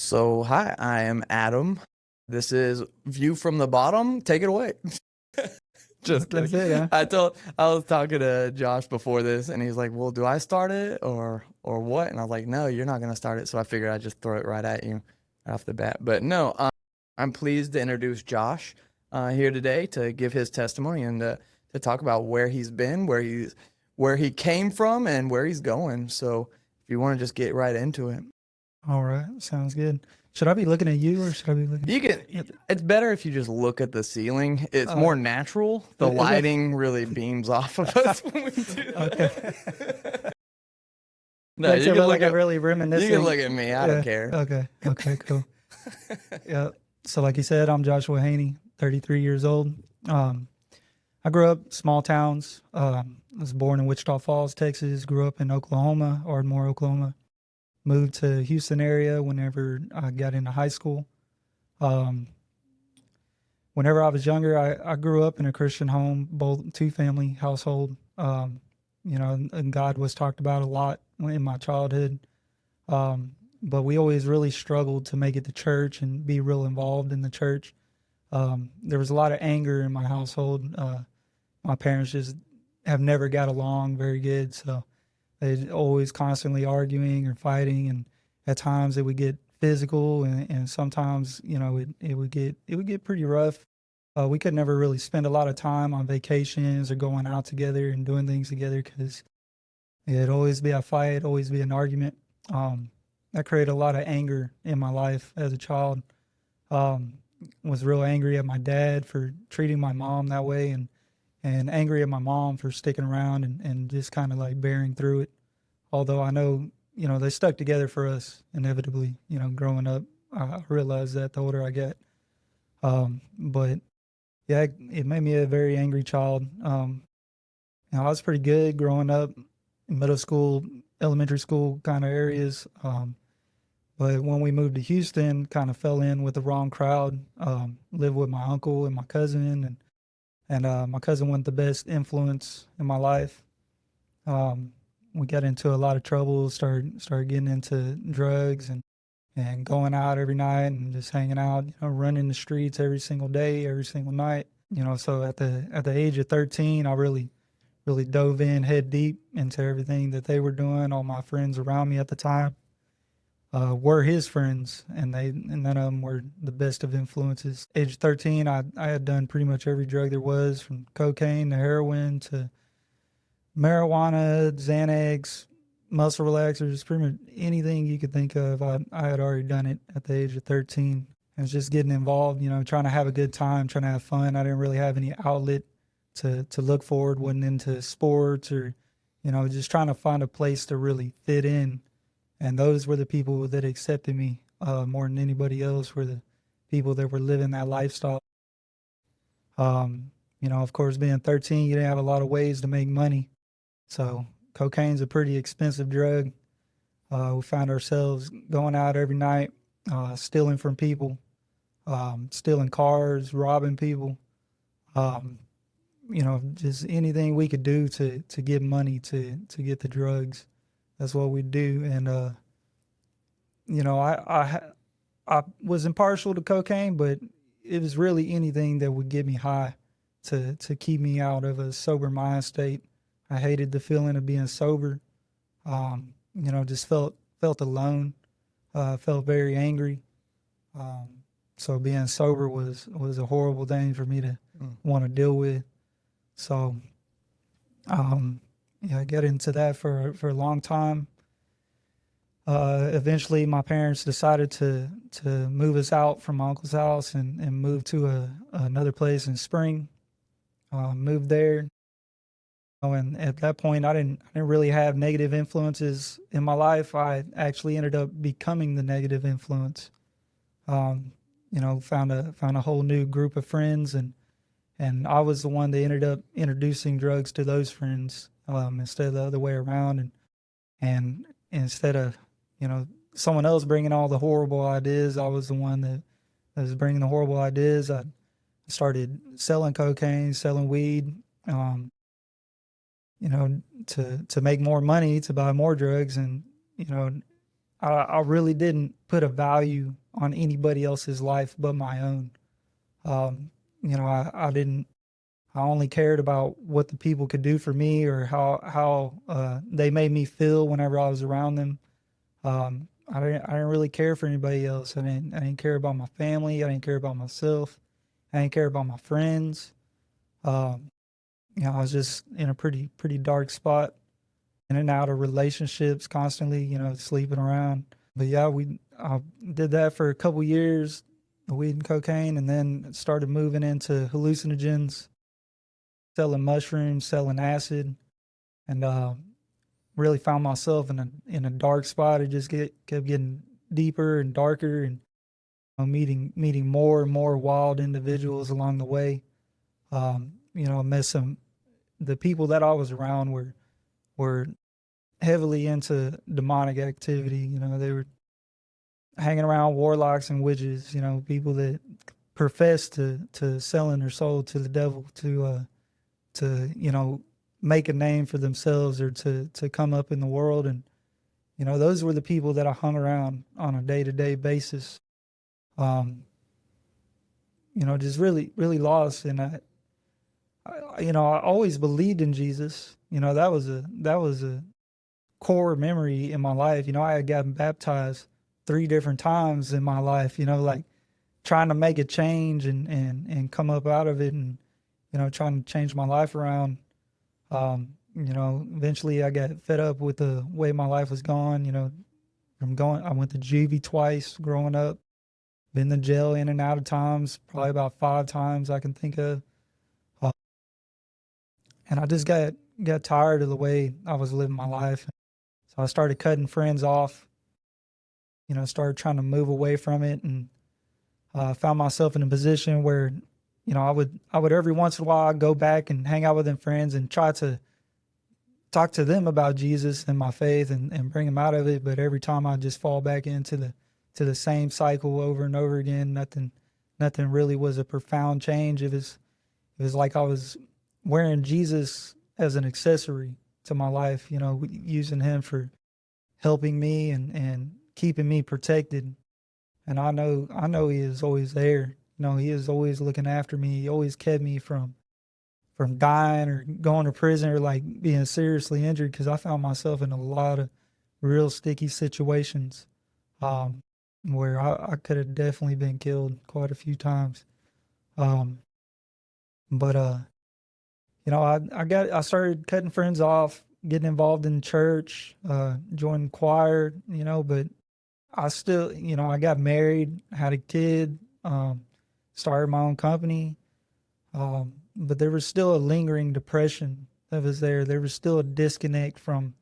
So, hi, I am Adam. This is View from the Bottom. Take it away. Just kidding. That's it, huh? I was talking to Josh before this and he's like, "Well, do I start it or what?" And I was like, "No, you're not going to start it." So I figured I'd just throw it right at you right off the bat. But no, I'm pleased to introduce Josh here today to give his testimony and to talk about where he's been, where he came from and where he's going. So, if you want to just get right into it. All right, sounds good. Should I be looking at you or should I be looking You can. at the, It's better if you just look at the ceiling. It's uh, more natural. The is it? lighting really beams off of us when we do Okay. that. No, Makes you it can look look like I'm at really you can reminiscing. look at me. I don't Yeah. care. Okay. Okay, cool. Yeah. So like you said, I'm Joshua Haney, 33 years old. Um, I grew up small towns. I was born in Wichita Falls, Texas, grew up in Oklahoma, Ardmore, Oklahoma. Moved to Houston area whenever I got into high school. Um, Whenever I was younger, I grew up in a Christian home, both two family household. And God was talked about a lot in my childhood. But we always really struggled to make it to church and be real involved in the church. There was a lot of anger in my household. My parents just have never got along very good. So they always constantly arguing or fighting. And at times it would get physical and sometimes, it would get pretty rough. We could never really spend a lot of time on vacations or going out together and doing things together because it'd always be a fight, always be an argument. That created a lot of anger in my life as a child. Um, was real angry at my dad for treating my mom that way and angry at my mom for sticking around and just kind of like bearing through it. Although I know, they stuck together for us inevitably, growing up. I realized that the older I get. But yeah, it made me a very angry child. I was pretty good growing up in middle school, elementary school kind of areas. But when we moved to Houston, kind of fell in with the wrong crowd. Lived with my uncle and my cousin, and my cousin wasn't the best influence in my life. Um, we got into a lot of trouble. Started getting into drugs and going out every night and just hanging out. Running the streets every single day, every single night. So at the age of 13, I really dove in head deep into everything that they were doing. All my friends around me at the time were his friends, and none of them were the best of influences. Age 13, I had done pretty much every drug there was, from cocaine to heroin to marijuana, Xanax, muscle relaxers, pretty much anything you could think of. I had already done it at the age of 13. And it's just getting involved, trying to have a good time, trying to have fun. I didn't really have any outlet to look forward, wasn't into sports or, just trying to find a place to really fit in. And those were the people that accepted me more than anybody else, were the people that were living that lifestyle. Of course, being 13, you didn't have a lot of ways to make money. So cocaine's a pretty expensive drug. We found ourselves going out every night, stealing from people, stealing cars, robbing people, um, just anything we could do to get money to get the drugs. That's what we do. And, I was impartial to cocaine, but it was really anything that would get me high to keep me out of a sober mind state. I hated the feeling of being sober. Just felt alone, felt very angry. Um, so being sober was a horrible thing for me to Mm. want to deal with. So I got into that for a long time. Eventually, my parents decided to move us out from my uncle's house and move to another place in Spring. Moved there. And at that point, I didn't really have negative influences in my life. I actually ended up becoming the negative influence. Um, found a whole new group of friends, and I was the one that ended up introducing drugs to those friends, instead of the other way around. And instead of, someone else bringing all the horrible ideas, I was the one that was bringing the horrible ideas. I started selling cocaine, selling weed, um, to make more money to buy more drugs. And, I really didn't put a value on anybody else's life but my own. Um, I didn't. I only cared about what the people could do for me or how they made me feel whenever I was around them. I didn't really care for anybody else. I didn't care about my family. I didn't care about myself. I didn't care about my friends. Um, I was just in a pretty dark spot, in and out of relationships constantly. Sleeping around. But yeah, I did that for a couple years, the weed and cocaine, and then started moving into hallucinogens, selling mushrooms, selling acid, and really found myself in a dark spot. It just kept getting deeper and darker, and meeting more and more wild individuals along the way. Met some the people that I was around were heavily into demonic activity. They were hanging around warlocks and witches. People that profess to selling their soul to the devil to make a name for themselves or to come up in the world. And those were the people that I hung around on a day-to-day basis. Just really lost. And I always believed in Jesus. That was a core memory in my life. I had gotten baptized 3 different times in my life, like trying to make a change and come up out of it, and trying to change my life around. Eventually I got fed up with the way my life was going. I went to juvie twice growing up, been to jail in and out of times, probably about 5 times I can think of. Uh, and I just got tired of the way I was living my life. So I started cutting friends off, started trying to move away from it, and found myself in a position where, I would every once in a while go back and hang out with them friends and try to talk to them about Jesus and my faith and bring them out of it. But every time I just fall back into the same cycle over and over again. Nothing really was a profound change. It was like I was wearing Jesus as an accessory to my life, using him for helping me and keeping me protected. And I know he is always there. He is always looking after me. He always kept me from dying or going to prison or like being seriously injured, because I found myself in a lot of real sticky situations, where I could have definitely been killed quite a few times. Um, but I started cutting friends off, getting involved in church, joining choir, but I still, I got married, had a kid, started my own company. But there was still a lingering depression that was there. There was still a disconnect from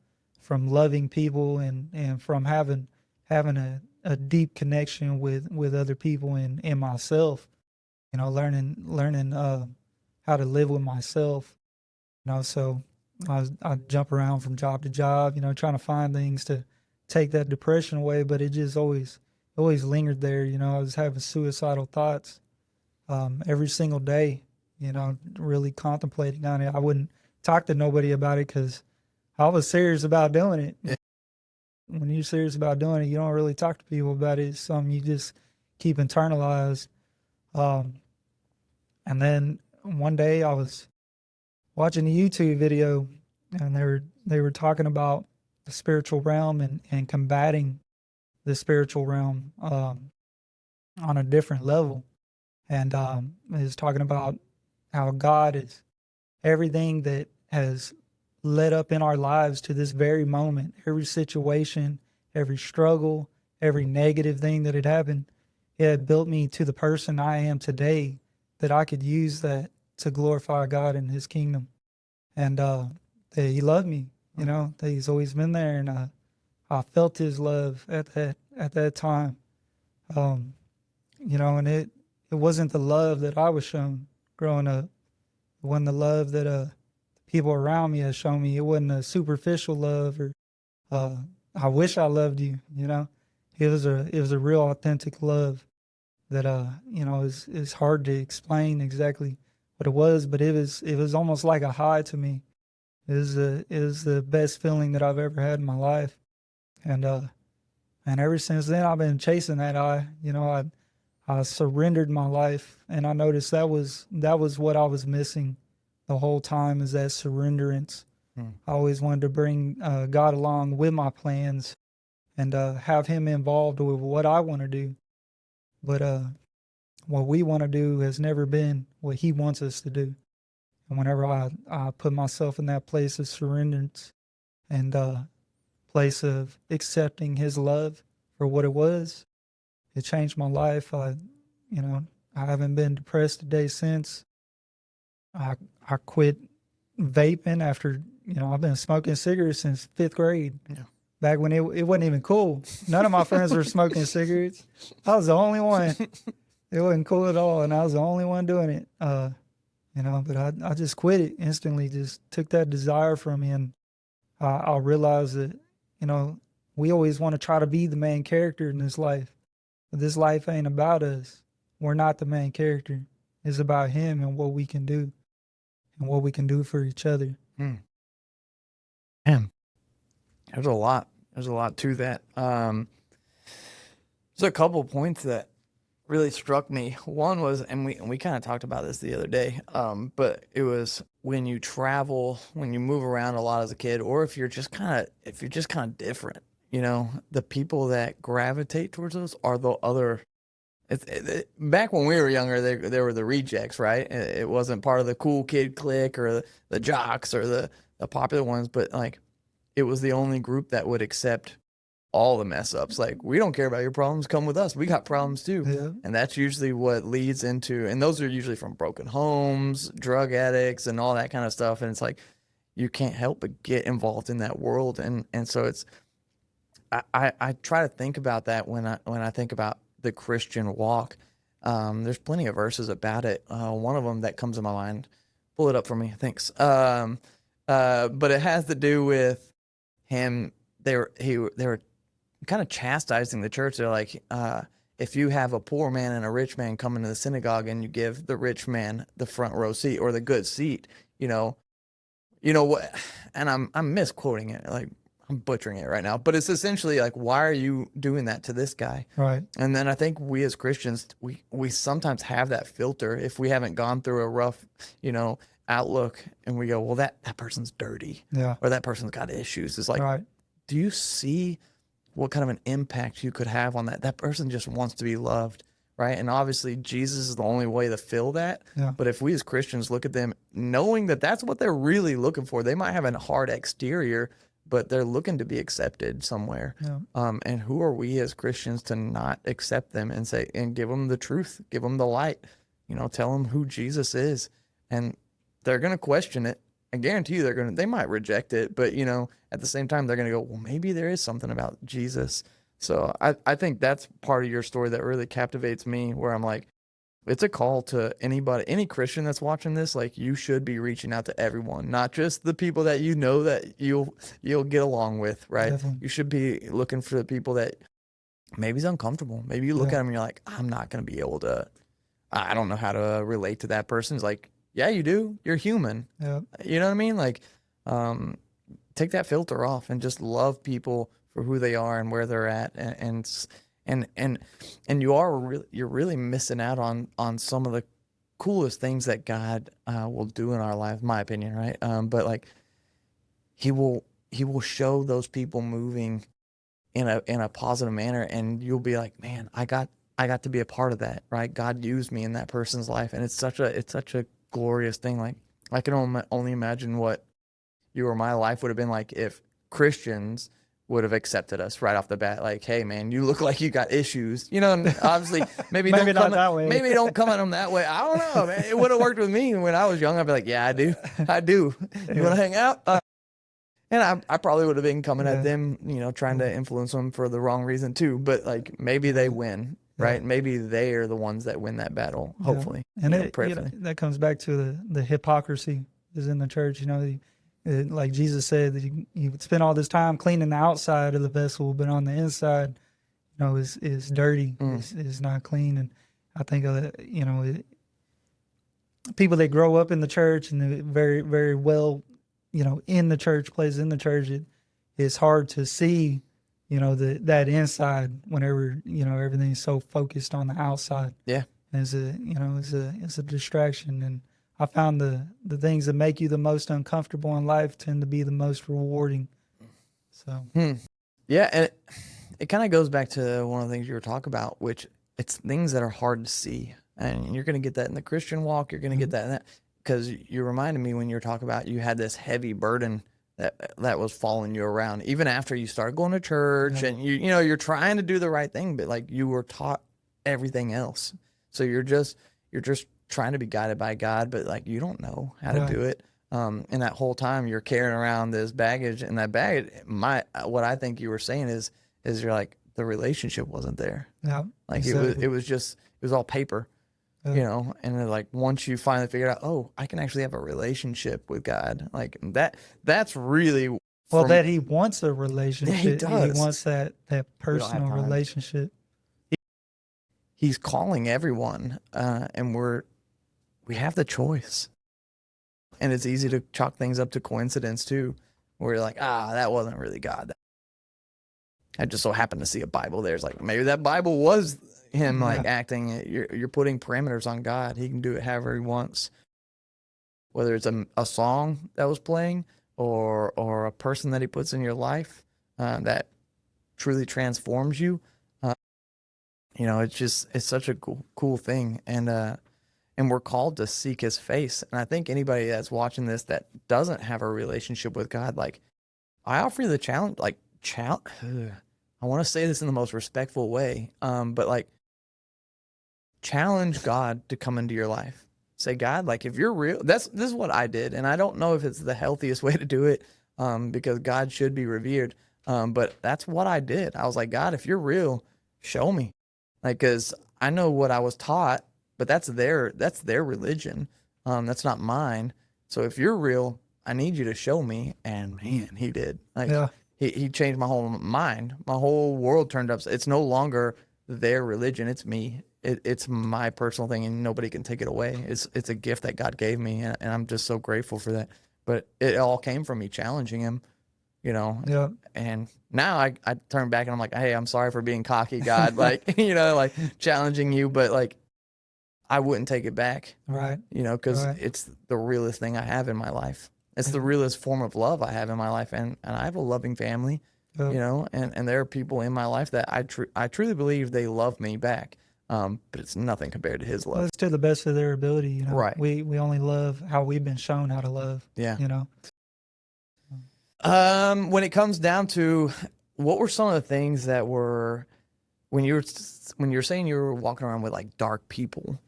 loving people and from having a deep connection with other people and myself. Learning how to live with myself. So I'd jump around from job to job, trying to find things to take that depression away, but it just always lingered there. I was having suicidal thoughts every single day, really contemplating on it. I wouldn't talk to nobody about it because I was serious about doing it. Yeah. When you're serious about doing it, you don't really talk to people about it. It's something you just keep internalized. Um, and then one day I was watching a YouTube video, and they were talking about the spiritual realm and combating the spiritual realm on a different level. And is talking about how God is everything that has led up in our lives to this very moment. Every situation, every struggle, every negative thing that had happened, it had built me to the person I am today, that I could use that to glorify God in his kingdom. And that he loved me, that he's always been there. And I felt his love at that time. Um, and it wasn't the love that I was shown growing up. It wasn't the love that people around me had shown me. It wasn't a superficial love or uh, I wish I loved you. It was a real authentic love that is hard to explain exactly what it was, but it was almost like a high to me. It was the best feeling that I've ever had in my life, and And ever since then, I've been chasing that eye. You know, I surrendered my life, and I noticed that was what I was missing the whole time, is that surrenderance. I always wanted to bring God along with my plans and have Him involved with what I want to do. But what we want to do has never been what He wants us to do. And whenever I put myself in that place of surrenderance and place of accepting His love for what it was, it changed my life. You know, I haven't been depressed a day since. I quit vaping after, you know, I've been smoking cigarettes since 5th grade. Yeah. Back when it wasn't even cool. None of my friends were smoking cigarettes. I was the only one. It wasn't cool at all, and I was the only one doing it. You know, but I just quit it instantly. Just took that desire from me, and I realized that, you know, we always want to try to be the main character in this life, but this life ain't about us. We're not the main character. It's about Him and what we can do, and what we can do for each other. Man, there's a lot. There's a lot to that. There's a couple points that really struck me. One was, and we kind of talked about this the other day, but it was when you travel, when you move around a lot as a kid, or if you're just kind of different, you know, the people that gravitate towards us are the other. Back when we were younger, they were the rejects, right? It wasn't part of the cool kid clique or the jocks or the popular ones, but like it was the only group that would accept all the mess ups. Like, we don't care about your problems, come with us, we got problems too. Yeah. And that's usually what leads into, and those are usually from broken homes, drug addicts, and all that kind of stuff. And it's like you can't help but get involved in that world. And so it's I try to think about that when I think about the Christian walk. There's plenty of verses about it. One of them that comes to my mind, pull it up for me, thanks. But it has to do with him. They were kind of chastising the church. They're like, if you have a poor man and a rich man come into the synagogue and you give the rich man the front row seat or the good seat, you know what? And I'm misquoting it, like I'm butchering it right now, but it's essentially like, why are you doing that to this guy? Right. And then I think we as Christians, we sometimes have that filter if we haven't gone through a rough, outlook, and we go, well, that person's dirty, Yeah. or that person's got issues. It's like, Right. do you see what kind of an impact you could have on that? That person just wants to be loved, right? And obviously Jesus is the only way to fill that. Yeah. But if we as Christians look at them knowing that that's what they're really looking for, they might have a hard exterior, but they're looking to be accepted somewhere. Yeah. And who are we as Christians to not accept them and say, and give them the truth, give them the light, tell them who Jesus is. And they're going to question it. I guarantee you they might reject it, but at the same time, they're going to go, well, maybe there is something about Jesus. So I think that's part of your story that really captivates me, where I'm like, it's a call to anybody, any Christian that's watching this. Like, you should be reaching out to everyone, not just the people that that you'll get along with, right? Definitely. You should be looking for the people that maybe is uncomfortable. Maybe you look at them and you're like, I'm not going to be able to, I don't know how to relate to that person. It's like, yeah, you do. You're human. Yeah. You know what I mean? Like, take that filter off and just love people for who they are and where they're at, and you're really missing out on some of the coolest things that God will do in our life, my opinion, right? But like, he will show those people moving in a positive manner, and you'll be like, man, I got to be a part of that, right? God used me in that person's life, and it's such a glorious thing. Like, I can only imagine what you or my life would have been like if Christians would have accepted us right off the bat. Like, hey man, you look like you got issues, and obviously maybe Maybe not that way. Maybe don't come at them that way. I don't know, man. It would have worked with me when I was young. I'd be like, yeah, I do. You want to hang out? And I probably would have been coming at them, trying to influence them for the wrong reason too. But like, maybe they win, right? Maybe they are the ones that win that battle, hopefully. And that comes back to the hypocrisy is in the church. Like Jesus said, that you would spend all this time cleaning the outside of the vessel, but on the inside, is dirty, is not clean. And I think of that, people that grow up in the church and they're very, very well, in the church, plays in the church, it's hard to see that inside, whenever, everything's so focused on the outside, Yeah. is a distraction. And I found the things that make you the most uncomfortable in life tend to be the most rewarding. So, Yeah, and it kind of goes back to one of the things you were talking about, which it's things that are hard to see. And you're going to get that in the Christian walk. You're going to get that in that, because you reminded me when you were talking about you had this heavy burden that was following you around, even after you started going to church, and you're trying to do the right thing, but like you were taught everything else. So you're just trying to be guided by God, but like you don't know how to do it. And that whole time you're carrying around this baggage, and that baggage, what I think you were saying is you're like, the relationship wasn't there. yeah, Like exactly. it was all paper, and then, like, once you finally figured out, oh, I can actually have a relationship with God, like that's really Well, from, that he wants a relationship. he does. He wants that We don't have personal time. relationship. He's calling everyone, and we have the choice. And it's easy to chalk things up to coincidence too, where you're like, that wasn't really God. I just so happened to see a Bible there. It's like, maybe that Bible was him, like, acting. You're putting parameters on God. He can do it however he wants. Whether it's a song that was playing, or a person that he puts in your life that truly transforms you. It's such a cool thing. And we're called to seek his face. And I think anybody that's watching this that doesn't have a relationship with God, like, I offer you the challenge, I want to say this in the most respectful way, but like, challenge God to come into your life. Say, God, like, if you're real, this is what I did. And I don't know if it's the healthiest way to do it, because God should be revered. But that's what I did. I was like, God, if you're real, show me. Like, cause I know what I was taught, but that's their religion. That's not mine. So if you're real, I need you to show me. And man, he did. Like, he changed my whole mind. My whole world turned up. It's no longer their religion. It's me. It's my personal thing, and nobody can take it away. It's a gift that God gave me, and I'm just so grateful for that. But it all came from me challenging him, Yeah. and now I turn back and I'm like, hey, I'm sorry for being cocky, God, like, like, challenging you, but like, I wouldn't take it back, Right. because it's the realest thing I have in my life. It's the realest form of love I have in my life, and I have a loving family, and there are people in my life that I truly believe they love me back, but it's nothing compared to his love. Well, it's to the best of their ability. Right. We only love how we've been shown how to love. Yeah. You When it comes down to, what were some of the things that were, when you're saying you were walking around with like dark people,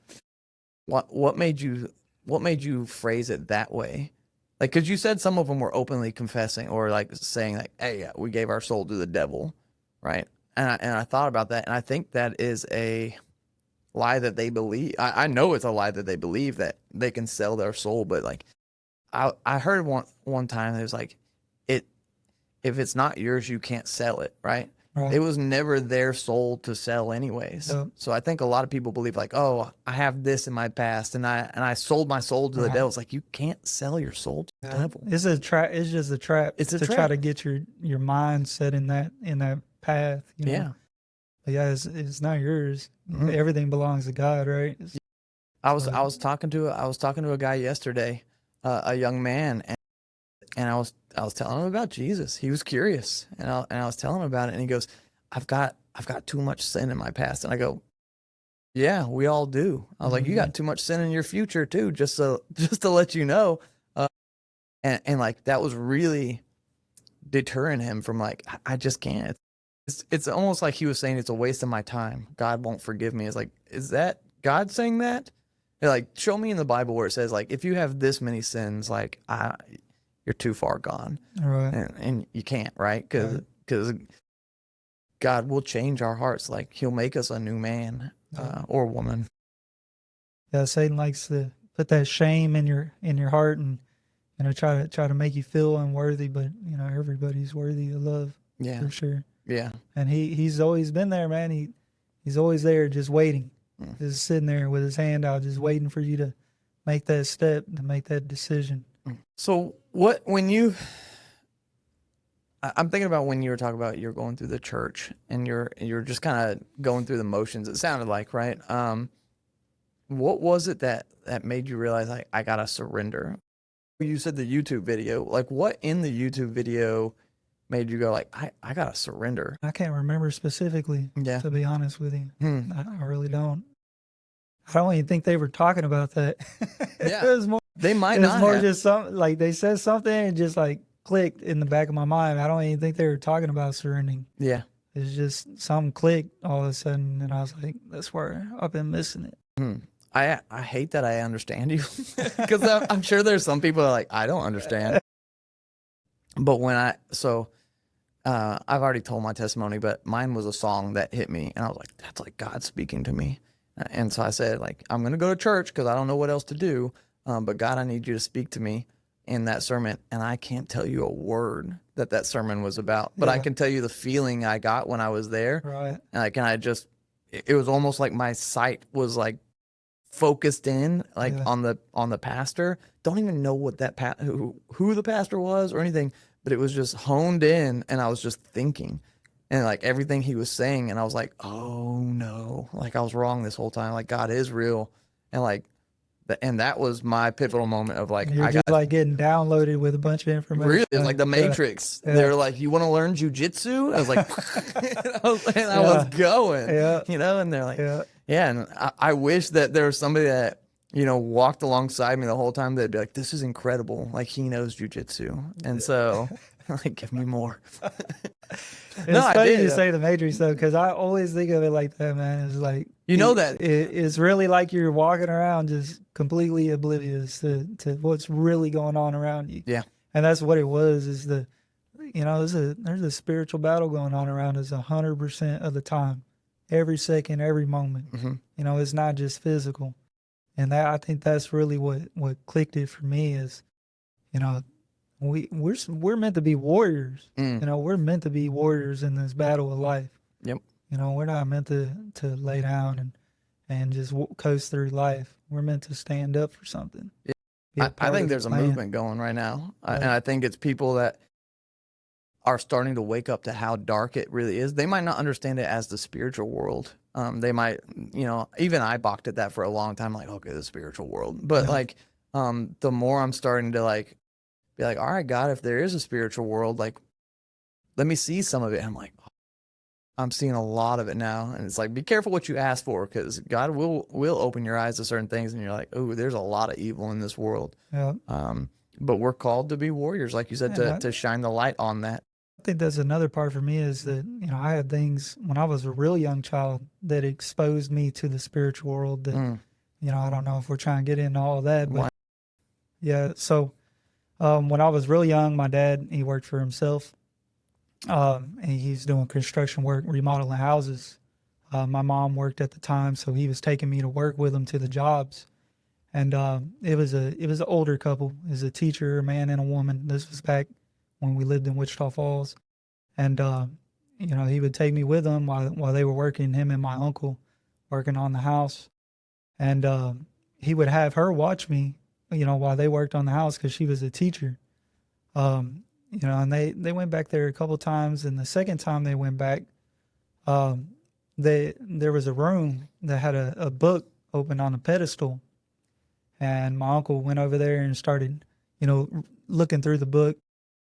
what made you phrase it that way? Like, because you said some of them were openly confessing, or like saying like, hey, we gave our soul to the devil, right? And I thought about that, and I think that is a lie that they believe. I know it's a lie that they believe, that they can sell their soul, but like, I heard one time it was like, if it's not yours, you can't sell it, right? Right. It was never their soul to sell anyways. Yep. So I think a lot of people believe like, oh, I have this in my past, and I sold my soul to the devil. It's like, you can't sell your soul to the devil. It's a trap. It's just a trap. It's a to trap. try to get your mind set in that path. Yeah. But yeah, it's not yours. Everything belongs to God, right? I was talking to a guy yesterday, a young man, and I was telling him about Jesus. He was curious, and I was telling him about it, and he goes, I've got too much sin in my past. And I go, yeah, we all do. I was like, you got too much sin in your future too, just to let you know. And like, that was really deterring him from like, I just can't. It's almost like he was saying, it's a waste of my time. God won't forgive me. It's like, is that God saying that? They're like, show me in the Bible where it says like, if you have this many sins, like, you're too far gone. Right. And you can't, right? Because God will change our hearts. Like, he'll make us a new man or woman. Yeah, Satan likes to put that shame in your heart, and try to make you feel unworthy. But everybody's worthy of love. Yeah, for sure. Yeah, and he's always been there, man. He's always there, just waiting, just sitting there with his hand out, just waiting for you to make that step, to make that decision. So when you I'm thinking about when you were talking about you're going through the church and you're just kind of going through the motions. It sounded like, right? What was it that made you realize like I gotta surrender? You said the YouTube video. Like, what in the YouTube video made you go like I gotta surrender? I can't remember specifically, Yeah. to be honest with you. Hmm. I really don't. I don't even think they were talking about that. Yeah. It was more. They might It was not more have. just something like they said something and just like clicked in the back of my mind. I don't even think they were talking about surrendering. Yeah. It's just something clicked all of a sudden, and I was like, "That's where I've been missing it." Hmm. I hate that I understand you because I'm sure there's some people that are like I don't understand. But when I've already told my testimony, but mine was a song that hit me, and I was like, that's like God speaking to me. And so I said, like, I'm gonna go to church because I don't know what else to do. But God, I need you to speak to me in that sermon. And I can't tell you a word that sermon was about, but I Yeah. can tell you the feeling I got when I was there. Right. And like, and I just, it was almost like my sight was like focused in like Yeah. on the pastor. Don't even know what that who the pastor was or anything, but it was just honed in, and I was just thinking, and like everything he was saying, and I was like, oh no, like I was wrong this whole time. Like God is real, and like and that was my pivotal moment of like You're I got just like getting downloaded with a bunch of information. really it's like the Matrix. Yeah. They were like, you want to learn jujitsu? I was like, I was going, Yeah. and they're like, Yeah. yeah, and I wish that there was somebody that, walked alongside me the whole time. They'd be like, this is incredible. Like, he knows jujitsu. And so, like, give me more. No, It's I funny did. you say the Matrix though, because I always think of it like that, man. It's like it's really like you're walking around just completely oblivious to what's really going on around you. Yeah. And that's what it was. Is there's a spiritual battle going on around us 100% of the time, every second, every moment. Mm-hmm. It's not just physical, and I think that's really what clicked it for me is, we're meant to be warriors. We're meant to be warriors in this battle of life. Yep. We're not meant to lay down and just coast through life. We're meant to stand up for something. Yeah. I think there's a movement going right now. And I think it's people that are starting to wake up to how dark it really is. They might not understand it as the spiritual world. They might, even I balked at that for a long time, like, okay, the spiritual world. But like, the more I'm starting to like, be like, all right, God, if there is a spiritual world, like, let me see some of it. I'm like, I'm seeing a lot of it now. And it's like, be careful what you ask for, because God will open your eyes to certain things. And you're like, oh, there's a lot of evil in this world. Yeah. But we're called to be warriors, like you said, to shine the light on that. I think that's another part for me is that, I had things when I was a real young child that exposed me to the spiritual world that, I don't know if we're trying to get into all that, but yeah. So, when I was real young, my dad, he worked for himself. And he's doing construction work, remodeling houses. My mom worked at the time, so he was taking me to work with him to the jobs. And it was an older couple. It was a teacher, a man and a woman. This was back when we lived in Wichita Falls. And he would take me with him while they were working, him and my uncle working on the house. And he would have her watch me, while they worked on the house, because she was a teacher. And they went back there a couple of times, and the second time they went back, there was a room that had a book open on a pedestal, and my uncle went over there and started, looking through the book,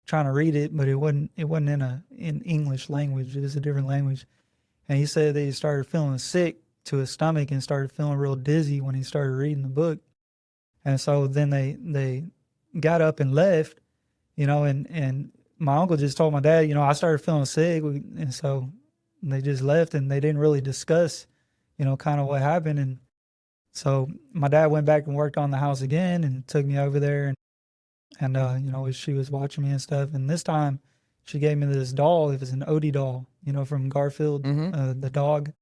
trying to read it, but it wasn't in English language. It was a different language, and he said that he started feeling sick to his stomach and started feeling real dizzy when he started reading the book, and so then they got up and left. And my uncle just told my dad, I started feeling sick. And so they just left, and they didn't really discuss, kind of what happened. And so my dad went back and worked on the house again and took me over there. And she was watching me and stuff. And this time she gave me this doll. It was an Odie doll, from Garfield, the dog.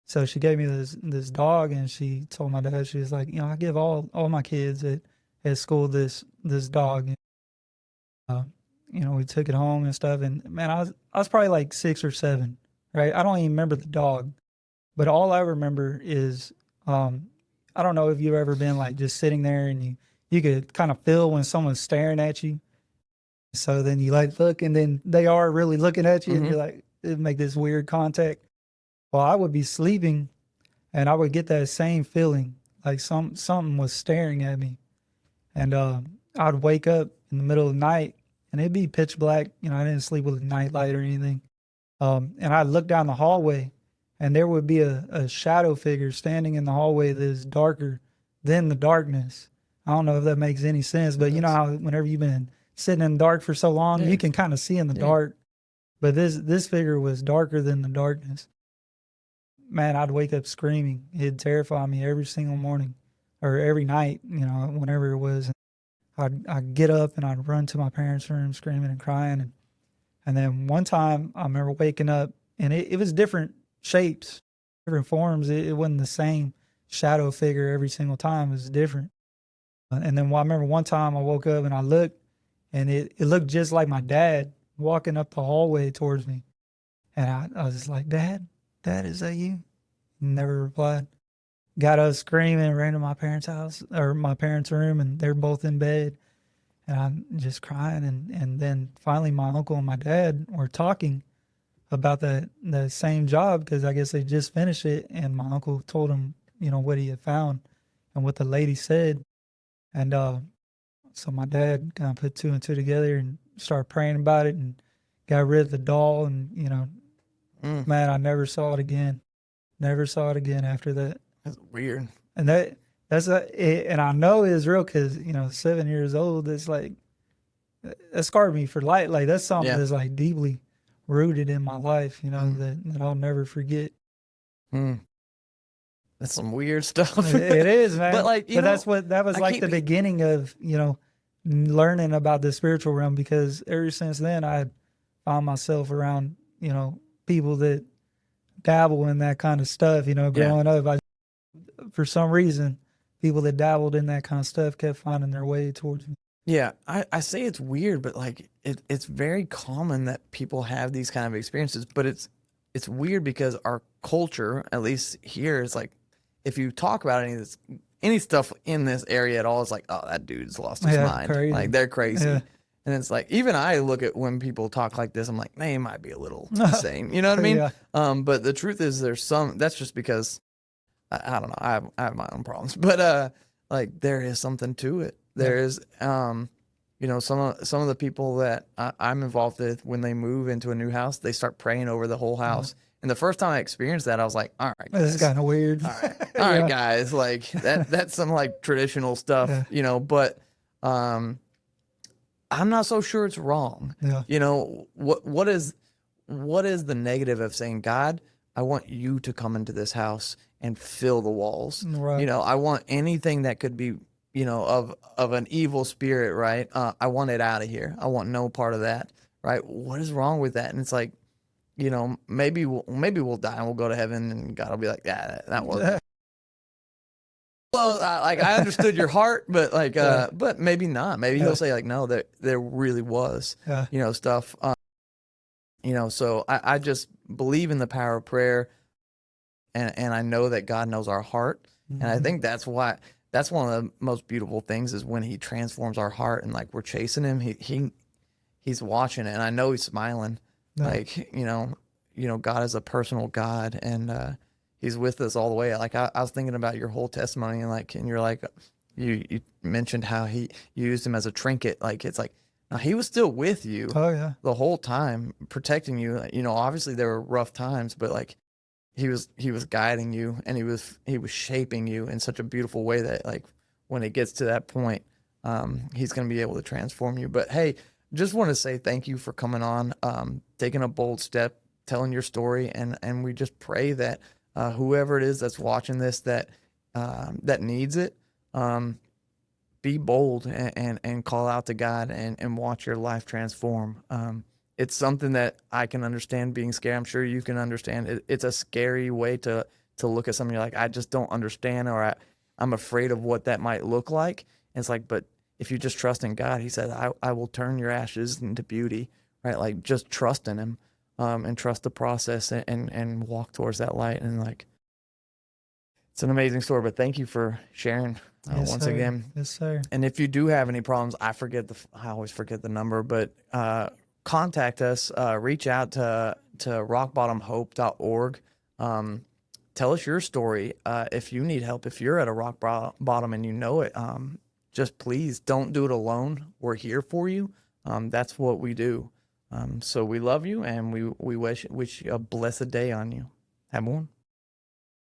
So she gave me this dog, and she told my dad, she was like, I give all my kids at school this dog. We took it home and stuff, and man, I was probably like 6 or 7, right? I don't even remember the dog, but all I remember is, I don't know if you've ever been like just sitting there and you could kind of feel when someone's staring at you. So then you like look, and then they are really looking at you, and Mm-hmm. you're like, it make this weird contact. Well, I would be sleeping, and I would get that same feeling, like something was staring at me, and I'd wake up in the middle of the night, and it'd be pitch black. You know, I didn't sleep with a night light or anything. And I'd look down the hallway, and there would be a shadow figure standing in the hallway that is darker than the darkness. I don't know if that makes any sense, but you know how whenever you've been sitting in the dark for so long, Yeah. you can kind of see in the Yeah. dark. But this figure was darker than the darkness. Man, I'd wake up screaming. It'd terrify me every single morning or every night, you know, whenever it was. I'd get up and I'd run to my parents' room screaming and crying. And then one time I remember waking up, and it was different shapes, different forms. It wasn't the same shadow figure every single time. It was different. And then I remember one time I woke up and I looked, and it looked just like my dad walking up the hallway towards me. And I was just like, Dad, is that you? Never replied. Got up screaming, ran to my parents' house or my parents' room, and they're both in bed. And I'm just crying. And then finally, my uncle and my dad were talking about the same job, because I guess they just finished it. And my uncle told him, you know, what he had found and what the lady said. And so my dad kind of put two and two together and started praying about it and got rid of the doll. And, you know, man, I never saw it again. Never saw it again after that. That's weird. And and I know it's real because, you know, 7 years old, it's like, that scarred me for life. Like, that's something Yeah. that's like deeply rooted in my life, you know, that I'll never forget. That's some weird stuff. It is, man. But like, that was like the beginning of, you know, learning about the spiritual realm, because ever since then I found myself around, you know, people that dabble in that kind of stuff, you know, growing up. For some reason, people that dabbled in that kind of stuff kept finding their way towards me. Yeah, I say it's weird, but like it's very common that people have these kind of experiences. But it's weird because our culture, at least here, is like, if you talk about any stuff in this area at all, it's like, oh, that dude's lost his mind. Crazy. Like, they're crazy. Yeah. And it's like, even I look at when people talk like this, I'm like, they might be a little insane. You know what I mean? Yeah. But the truth is, that's just because I don't know. I have my own problems, but like, there is something to it. There is, you know, some of the people that I'm involved with, when they move into a new house, they start praying over the whole house. And the first time I experienced that, I was like, all right, guys. This is kind of weird. All right, guys. Like, that's some like traditional stuff, you know, but I'm not so sure it's wrong. Yeah. You know, what is the negative of saying, God, I want you to come into this house and fill the walls. Right. You know, I want anything that could be, you know, of an evil spirit, right? I want it out of here. I want no part of that, right? What is wrong with that? And it's like, you know, maybe we'll die and we'll go to heaven, and God will be like, yeah, that wasn't. Well, I understood your heart, but like, but maybe not. Maybe he'll say like, no, there really was, you know, stuff. You know, so I just believe in the power of prayer, and I know that God knows our heart, and I think that's why. That's one of the most beautiful things, is when he transforms our heart, and like, we're chasing him. He's watching it, and I know he's smiling. Yeah. Like, you know, God is a personal God, and he's with us all the way. Like, I was thinking about your whole testimony, and like, and you're like, you mentioned how he used him as a trinket. Like, it's like, now, he was still with you the whole time, protecting you. You know, obviously there were rough times, but like, he was guiding you, and he was shaping you in such a beautiful way that, like, when it gets to that point, he's going to be able to transform you. But hey, just want to say thank you for coming on, taking a bold step, telling your story, and we just pray that whoever it is that's watching this, that needs it, be bold and call out to God, and watch your life transform. It's something that I can understand being scared. I'm sure you can understand. It's a scary way to look at something. You're like, I just don't understand, or I'm afraid of what that might look like. And it's like, but if you just trust in God, he said, I will turn your ashes into beauty, right? Like, just trust in him, and trust the process, and walk towards that light. And like, It's an amazing story, but thank you for sharing Yes, once sir. again. Yes, sir. And if you do have any problems, I always forget the number, but contact us, reach out to rockbottomhope.org. Tell us your story. If you need help, if you're at a rock bottom and you know it, just please don't do it alone. We're here for you. That's what we do. So we love you, and we wish you a blessed day on you. Have one.